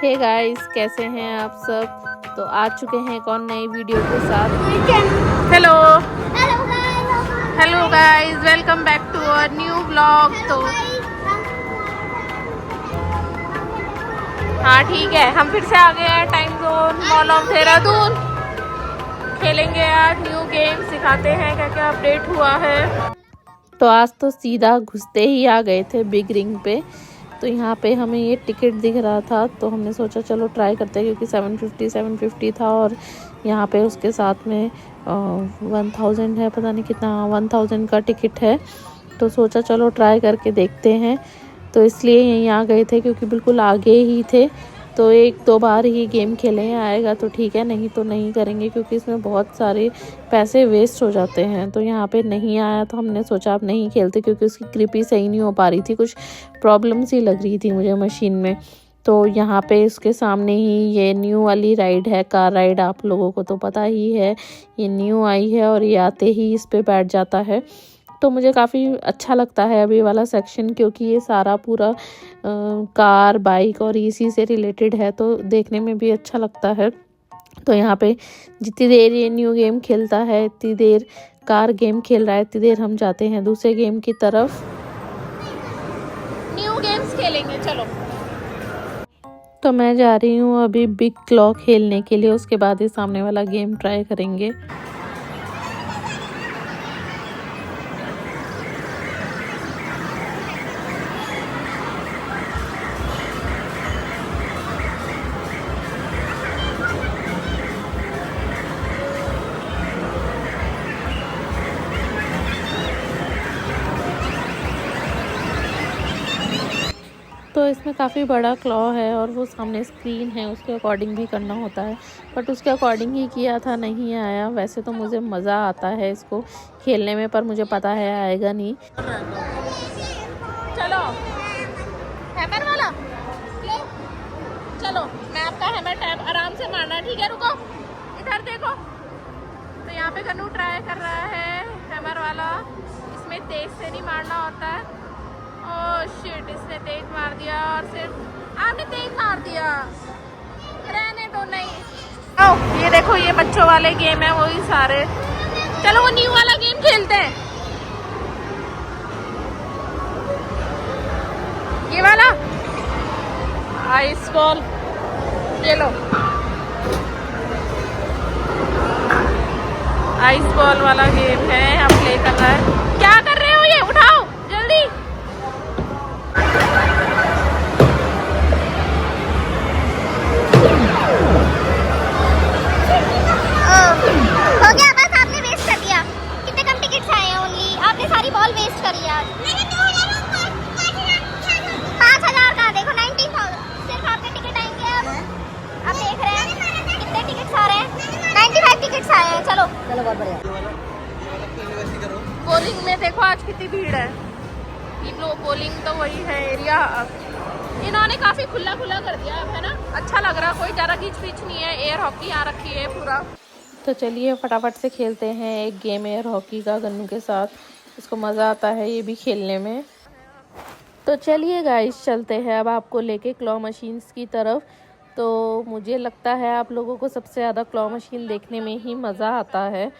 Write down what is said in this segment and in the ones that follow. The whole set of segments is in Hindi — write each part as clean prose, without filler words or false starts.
हे गाइस, कैसे हैं आप सब। तो आ चुके हैं एक और नई वीडियो के साथ। Hello guys, welcome back to our new blog. तो हाँ ठीक है, हम फिर से आ गए हैं time zone mall of Dehradun. खेलेंगे आज न्यू गेम, सिखाते हैं क्या क्या अपडेट हुआ है। तो आज तो सीधा घुसते ही आ गए थे बिग रिंग पे। तो यहाँ पे हमें ये टिकट दिख रहा था, तो हमने सोचा चलो ट्राई करते हैं, क्योंकि 750 था और यहाँ पे उसके साथ में 1000 है, पता नहीं कितना, 1000 का टिकट है। तो सोचा चलो ट्राई करके देखते हैं। तो इसलिए यहीं आ गए थे, क्योंकि बिल्कुल आगे ही थे। तो एक दो बार ही गेम खेले हैं, आएगा तो ठीक है, नहीं तो नहीं करेंगे, क्योंकि इसमें बहुत सारे पैसे वेस्ट हो जाते हैं। तो यहाँ पे नहीं आया तो हमने सोचा अब नहीं खेलते, क्योंकि उसकी ग्रिप ही सही नहीं हो पा रही थी, कुछ प्रॉब्लम सी लग रही थी मुझे मशीन में। तो यहाँ पे इसके सामने ही ये न्यू वाली राइड है, कार राइड, आप लोगों को तो पता ही है, ये न्यू आई है और ये आते ही इस पे बैठ जाता है। तो मुझे काफ़ी अच्छा लगता है अभी वाला सेक्शन, क्योंकि ये सारा पूरा कार बाइक और इसी से रिलेटेड है, तो देखने में भी अच्छा लगता है। तो यहाँ पे जितनी देर ये न्यू गेम खेलता है, इतनी देर कार गेम खेल रहा है, इतनी देर हम जाते हैं दूसरे गेम की तरफ। न्यू गेम्स खेलेंगे, चलो। तो मैं जा रही हूँ अभी बिग क्लॉ खेलने के लिए, उसके बाद ही सामने वाला गेम ट्राई करेंगे। तो इसमें काफ़ी बड़ा क्लॉ है और वो सामने स्क्रीन है, उसके अकॉर्डिंग भी करना होता है, बट उसके अकॉर्डिंग ही किया था, नहीं आया। वैसे तो मुझे मज़ा आता है इसको खेलने में, पर मुझे पता है आएगा नहीं। चलो हैमर वाला, चलो मैं आपका हैमर टैप आराम से मारना, ठीक है, रुको इधर देखो। तो यहाँ पे कन्नू ट्राई कर रहा है हैमर वाला, इसमें तेज से नहीं मारना होता है। ओह शिट, इसने तेज मार दिया, और सिर्फ आपने तेज मार दिया, रहने दो, नहीं। ओह ये देखो, ये बच्चों वाले गेम है वही सारे। चलो वो न्यू वाला गेम खेलते हैं, ये वाला आइस बॉल, ये लो आइस बॉल वाला गेम है, अब प्ले कर रहा है। क्या कर रहे हो, ये उठाओ जल्दी। हो गया, बस आपने वेस्ट कर दिया। कितने कम टिकट्स आए हैं ओनली, आपने सारी बॉल वेस्ट करी यार। 5000 का, देखो 19,000 सिर्फ आपके टिकट आएंगे। अब आप देख रहे हैं कितने टिकट्स आ रहे हैं, 95 टिकट्स आए हैं। चलो चलो, बहुत बढ़िया। बोलिंग में देखो आज कितनी भीड़ है। ये लोग बोलिंग तो वही है एरिया, इन्होंने काफी खुला खुला कर दिया है ना, अच्छा लग रहा, कोई ज़्यादा खींच पीच नहीं है। एयर हॉकी यहाँ रखी है पूरा। तो चलिए फटाफट से खेलते हैं एक गेम एयर हॉकी का गन्नू के साथ, इसको मज़ा आता है ये भी खेलने में। तो चलिए गाइस, चलते हैं अब आपको लेके क्लॉ मशीन्स की तरफ। तो मुझे लगता है आप लोगों को सबसे ज़्यादा क्लॉ मशीन देखने में ही मज़ा आता है।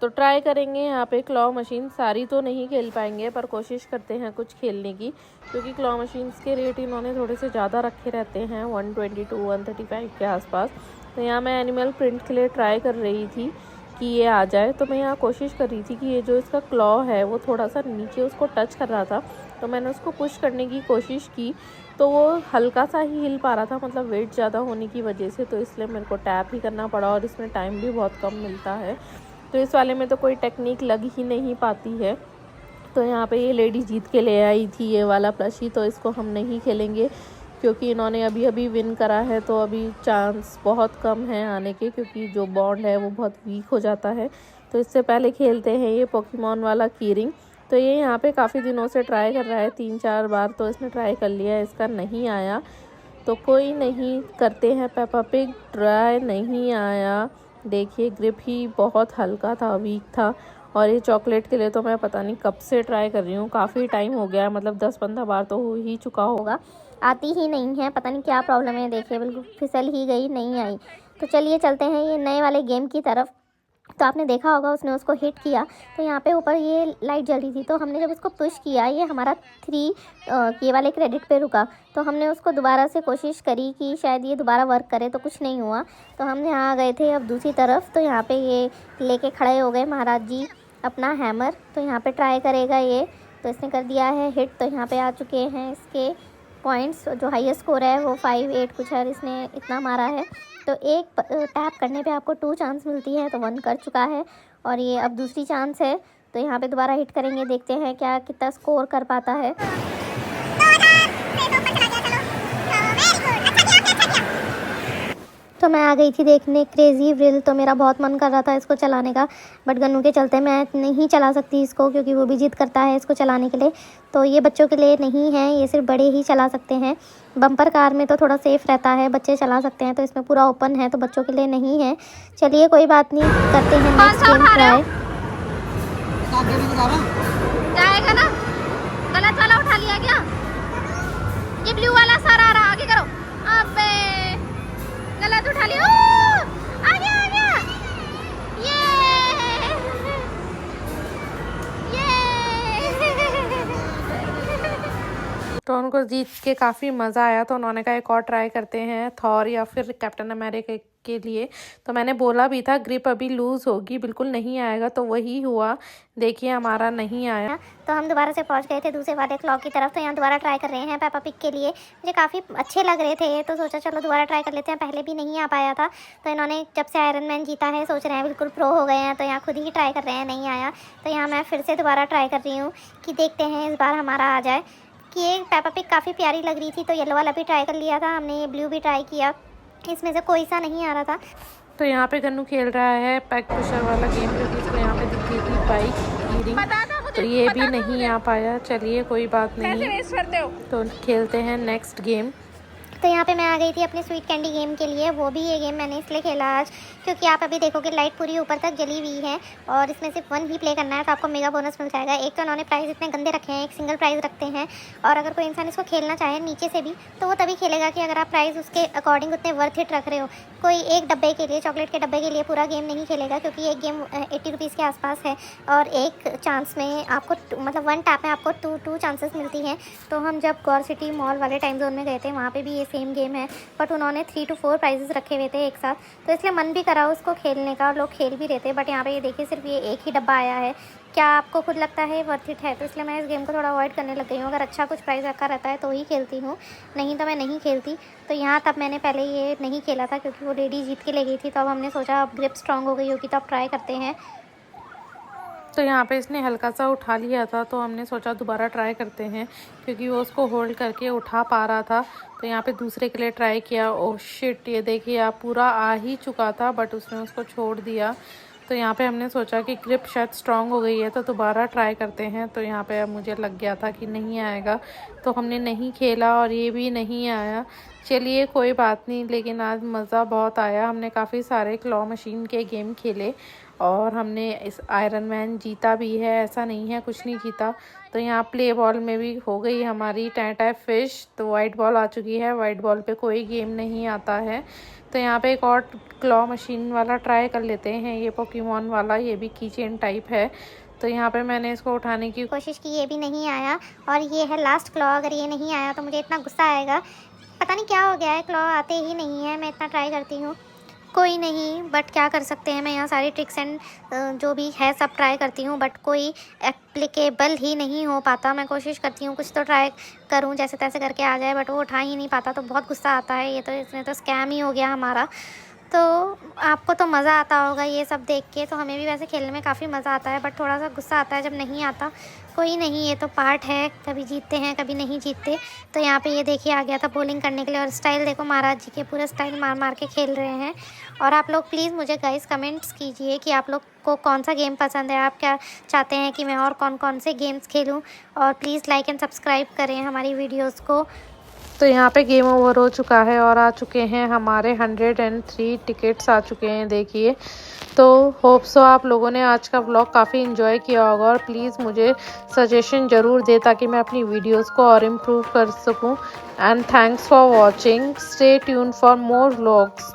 तो ट्राई करेंगे यहाँ पे क्लॉ मशीन, सारी तो नहीं खेल पाएंगे, पर कोशिश करते हैं कुछ खेलने की, क्योंकि क्लॉ मशीन्स के रेट इन्होंने थोड़े से ज़्यादा रखे रहते हैं, 120 to 135 के आसपास। तो यहाँ मैं एनिमल प्रिंट के लिए ट्राई कर रही थी कि ये आ जाए। तो मैं यहाँ कोशिश कर रही थी कि ये जो इसका क्लॉ है वो थोड़ा सा नीचे उसको टच कर रहा था, तो मैंने उसको पुश करने की कोशिश की, तो वो हल्का सा ही हिल पा रहा था, मतलब वेट ज़्यादा होने की वजह से। तो इसलिए मेरे को टैप ही करना पड़ा, और इसमें टाइम भी बहुत कम मिलता है। तो इस वाले में तो कोई टेक्निक लग ही नहीं पाती है। तो यहाँ पे ये लेडी जीत के ले आई थी ये वाला प्लशी, तो इसको हम नहीं खेलेंगे, क्योंकि इन्होंने अभी अभी विन करा है, तो अभी चांस बहुत कम है आने के, क्योंकि जो बॉन्ड है वो बहुत वीक हो जाता है। तो इससे पहले खेलते हैं ये पोकेमॉन वाला कीरिंग। तो ये यहाँ पे काफ़ी दिनों से ट्राई कर रहा है, 3-4 बार तो इसने ट्राई कर लिया है, इसका नहीं आया। तो कोई नहीं, करते हैं पेपा पिग ट्राई, नहीं आया। देखिए ग्रिप ही बहुत हल्का था, वीक था। और ये चॉकलेट के लिए तो मैं पता नहीं कब से ट्राई कर रही हूँ, काफ़ी टाइम हो गया है, मतलब 10-15 बार तो हो ही चुका होगा। आती ही नहीं है, पता नहीं क्या प्रॉब्लम है। देखिए बिल्कुल फिसल ही गई, नहीं आई। तो चलिए चलते हैं ये नए वाले गेम की तरफ। तो आपने देखा होगा उसने उसको हिट किया तो यहाँ पे ऊपर ये लाइट जल रही थी, तो हमने जब उसको पुश किया ये हमारा 3 ये वाले क्रेडिट पे रुका। तो हमने उसको दोबारा से कोशिश करी कि शायद ये दोबारा वर्क करे, तो कुछ नहीं हुआ। तो हम यहाँ आ गए थे अब दूसरी तरफ। तो यहाँ पे ये लेके खड़े हो गए महाराज जी अपना हैमर। तो यहाँ पे ट्राई करेगा ये, तो इसने कर दिया है हिट। तो यहाँ पे आ चुके हैं इसके पॉइंट्स, जो हाईएस्ट स्कोर है वो 5-8 कुछ है, इसने इतना मारा है। तो एक टैप करने पे आपको 2 चांस मिलती है, तो 1 कर चुका है और ये अब दूसरी चांस है। तो यहाँ पे दोबारा हिट करेंगे, देखते हैं क्या कितना स्कोर कर पाता है। तो मैं आ गई थी देखने क्रेज़ी व्रिल। तो मेरा बहुत मन कर रहा था इसको चलाने का, बट गन्नू के चलते मैं नहीं चला सकती इसको, क्योंकि वो भी जिद करता है इसको चलाने के लिए। तो ये बच्चों के लिए नहीं है, ये सिर्फ बड़े ही चला सकते हैं। बम्पर कार में तो थोड़ा सेफ़ रहता है, बच्चे चला सकते हैं, तो इसमें पूरा ओपन है, तो बच्चों के लिए नहीं है। चलिए कोई बात नहीं, करते हैं नेक्स्ट गेम ट्राई। जाएगा ना, गलत वाला उठा लिया क्या? ये ब्लू वाला सर आ रहा, आगे करो। अबे गलत उठा लिया। आ गया ये तो उनको जीत के काफ़ी मज़ा आया, तो उन्होंने कहा एक और ट्राई करते हैं थॉर या फिर कैप्टन अमेरिका के लिए। तो मैंने बोला भी था ग्रिप अभी लूज़ होगी, बिल्कुल नहीं आएगा, तो वही हुआ। देखिए हमारा नहीं आया। तो हम दोबारा से पहुंच गए थे दूसरे वाले क्लॉक की तरफ। तो यहाँ दोबारा ट्राई कर रहे हैं पेपा पिग के लिए। मुझे काफ़ी अच्छे लग रहे थे, तो सोचा चलो दोबारा ट्राई कर लेते हैं। पहले भी नहीं आ पाया था, तो इन्होंने जब से आयरन मैन जीता है सोच रहे हैं बिल्कुल प्रो हो गए हैं, तो यहाँ खुद ही ट्राई कर रहे हैं, नहीं आया। तो यहाँ मैं फिर से दोबारा ट्राई कर रही हूँ कि देखते हैं इस बार हमारा आ जाए। कि ये पेपा पिग काफ़ी प्यारी लग रही थी, तो येलो वाला भी ट्राई कर लिया था हमने, ये ब्लू भी ट्राई किया, इसमें से कोई सा नहीं आ रहा था। तो यहाँ पे गन्नू खेल रहा है पैक पुशर वाला गेम, क्योंकि इसको यहाँ पे दिख रही थी बाइक लीडिंग, तो ये भी नहीं आ पाया। चलिए कोई बात नहीं, तो खेलते हैं नेक्स्ट गेम। तो यहाँ पे मैं आ गई थी अपने स्वीट कैंडी गेम के लिए। वो भी ये गेम मैंने इसलिए खेला आज क्योंकि आप अभी देखोगे लाइट पूरी ऊपर तक जली हुई है और इसमें सिर्फ 1 ही प्ले करना है, तो आपको मेगा बोनस मिल जाएगा। एक तो उन्होंने प्राइस इतने गंदे रखे हैं, एक सिंगल प्राइस रखते हैं, और अगर कोई इंसान इसको खेलना चाहे नीचे से भी तो वो तभी खेलेगा कि अगर आप प्राइस उसके अकॉर्डिंग उतने वर्थ इट रख रहे हो। कोई एक डब्बे के लिए, चॉकलेट के डब्बे के लिए पूरा गेम नहीं खेलेगा, क्योंकि एक गेम 80 रुपीज़ के आसपास है और एक चांस में आपको मतलब 1 टैप में आपको 2 चांसेस मिलती हैं। तो हम जब गौर सिटी मॉल वाले टाइम जोन में गए थे वहाँ पे भी ये सेम गेम है, बट उन्होंने 3 to 4 प्राइजेस रखे हुए थे एक साथ, तो इसलिए मन भी करा उसको खेलने का और लोग खेल भी रहे थे। बट यहाँ पे ये देखिए सिर्फ ये एक ही डब्बा आया है। क्या आपको खुद लगता है वर्थ इट है? तो इसलिए मैं इस गेम को थोड़ा अवॉइड करने लग गई हूँ। अगर अच्छा कुछ प्राइस रखा रहता है तो ही खेलती हूँ, नहीं तो मैं नहीं खेलती। तो यहाँ तब मैंने पहले ये नहीं खेला था क्योंकि वो लेडी जीत के ले गई थी, तो अब हमने सोचा अब ग्रिप स्ट्रांग हो गई होगी तो अब ट्राई करते हैं। तो यहाँ पे इसने हल्का सा उठा लिया था, तो हमने सोचा दोबारा ट्राई करते हैं, क्योंकि वो उसको होल्ड करके उठा पा रहा था। तो यहाँ पे दूसरे के लिए ट्राई किया। ओह शिट, ये देखिए आप पूरा आ ही चुका था बट उसने उसको छोड़ दिया। तो यहाँ पे हमने सोचा कि ग्रिप शायद स्ट्रांग हो गई है, तो दोबारा ट्राई करते हैं। तो यहाँ पे मुझे लग गया था कि नहीं आएगा, तो हमने नहीं खेला और ये भी नहीं आया। चलिए कोई बात नहीं, लेकिन आज मज़ा बहुत आया। हमने काफ़ी सारे क्लॉ मशीन के गेम खेले और हमने इस आयरन मैन जीता भी है, ऐसा नहीं है कुछ नहीं जीता। तो यहाँ प्ले बॉल में भी हो गई हमारी टैटा फिश, तो वाइट बॉल आ चुकी है। वाइट बॉल पे कोई गेम नहीं आता है। तो यहाँ पे एक और क्लॉ मशीन वाला ट्राई कर लेते हैं, ये पोकेमॉन वाला, ये भी कीचेन टाइप है। तो यहाँ पे मैंने इसको उठाने की कोशिश की, ये भी नहीं आया और ये है लास्ट क्लॉ। अगर ये नहीं आया तो मुझे इतना गुस्सा आएगा, पता नहीं क्या हो गया है, क्लॉ आते ही नहीं है। मैं इतना ट्राई करती हूँ, कोई नहीं, बट क्या कर सकते हैं। मैं यहाँ सारी ट्रिक्स एंड जो भी है सब ट्राई करती हूँ, बट कोई एप्लीकेबल ही नहीं हो पाता। मैं कोशिश करती हूँ कुछ तो ट्राई करूँ, जैसे तैसे करके आ जाए, बट वो उठा ही नहीं पाता, तो बहुत गुस्सा आता है। ये तो इसमें तो स्कैम ही हो गया हमारा। तो आपको तो मज़ा आता होगा ये सब देख के, तो हमें भी वैसे खेलने में काफ़ी मज़ा आता है, बट थोड़ा सा गुस्सा आता है जब नहीं आता। कोई नहीं, ये तो पार्ट है, कभी जीतते हैं कभी नहीं जीतते। तो यहाँ पे ये देखिए आ गया था बॉलिंग करने के लिए, और स्टाइल देखो महाराज जी के, पूरा स्टाइल मार मार के खेल रहे हैं। और आप लोग प्लीज़ मुझे गाइस कमेंट्स कीजिए कि आप लोग को कौन सा गेम पसंद है, आप क्या चाहते हैं कि मैं और कौन कौन से गेम्स खेलूँ, और प्लीज़ लाइक एंड सब्सक्राइब करें हमारी वीडियोज़ को। तो यहाँ पे गेम ओवर हो चुका है और आ चुके हैं हमारे 103 टिकट्स आ चुके हैं देखिए। तो होप सो आप लोगों ने आज का व्लॉग काफ़ी इन्जॉय किया होगा और प्लीज़ मुझे सजेशन ज़रूर दे ताकि मैं अपनी वीडियोस को और इम्प्रूव कर सकूं। And thanks for watching, stay tune for more vlogs.